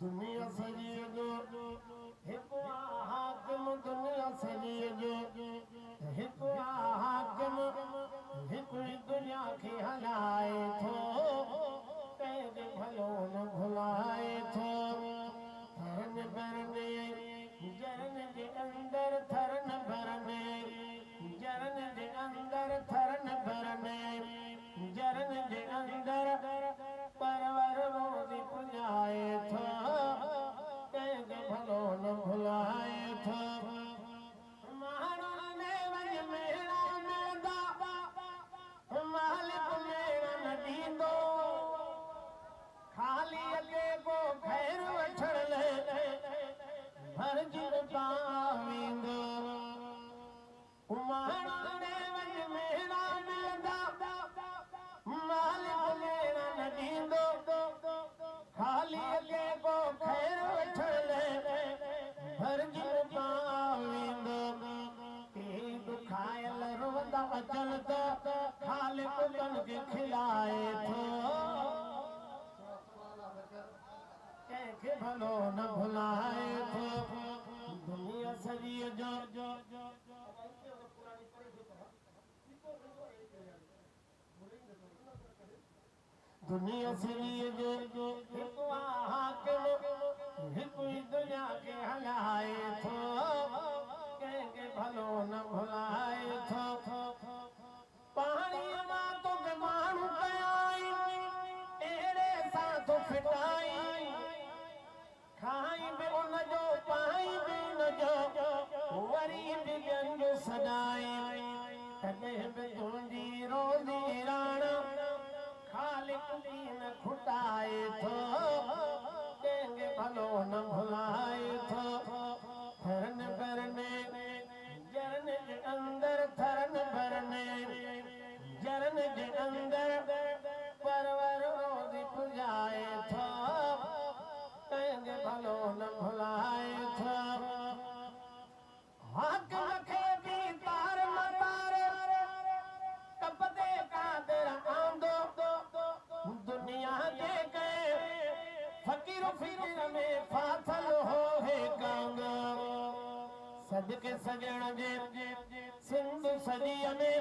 दुनिया सॼी जो हिकु हाकिम, दुनिया सॼी जो हिकु हाकिम, हिकु दुनिया खे हलाए थो, कंहिंखे भलो न भुलाए थो। थरन भरने जरन जे अंदर, थरन भरने जरन जे अंदर, थरन भरने जरन जे अंदर, परवर रोज़ी पुॼाए थो, कंहिंखे भलो न भुलाए थो। माण्हुनि ने वञ मेड़ा मिलंदा, मालिक मेड़ा न ॾींदो, खाली अॻे को ख़ैर वठण लाइ भरजी पावींदो। माण्हुनि ने वञ मेड़ा मिलंदा, मालिक मेड़ा न ॾींदो, खाली अॻे को ख़ैर वठण लाइ भरजी पावींदो। दुखायल रोंदा अचनि त ख़ालिक उन्हनि खे खिलाए थो, कंहिंखे भलो न भुलाए थो। दुनिया सॼी जो दुनिया सॼी जो हिकु हाकिम, हिकु ई दुनिया खे हलाए थो, कंहिंखे भलो न भुलाए थो। पाणीअ मां तोखे माण्हू कयाई, अहिड़े सां तो फिटाई, खाई बि उनजो पाई बि उनजो, वरी बि ॿियनि जो सजाई, तॾहिं बि तुंहिंजी रोज़ी राण ख़ालिक दी न खुटाए थो, कंहिंखे भलो न भुलाए थो। थरन भरने जरन जे अंदर, थरन भरने जरन जे अंदर, परवर रोज़ी पुॼाए थो, कंहिंखे भलो न भुलाए थो। हाकिम खे बि तार मतारे कपदे कादिर आंदो, दुनिया जे कए फ़कीर फ़िक्र में फाथल हो हे कांगो। सदके सजण जे सिंध सॼीअ में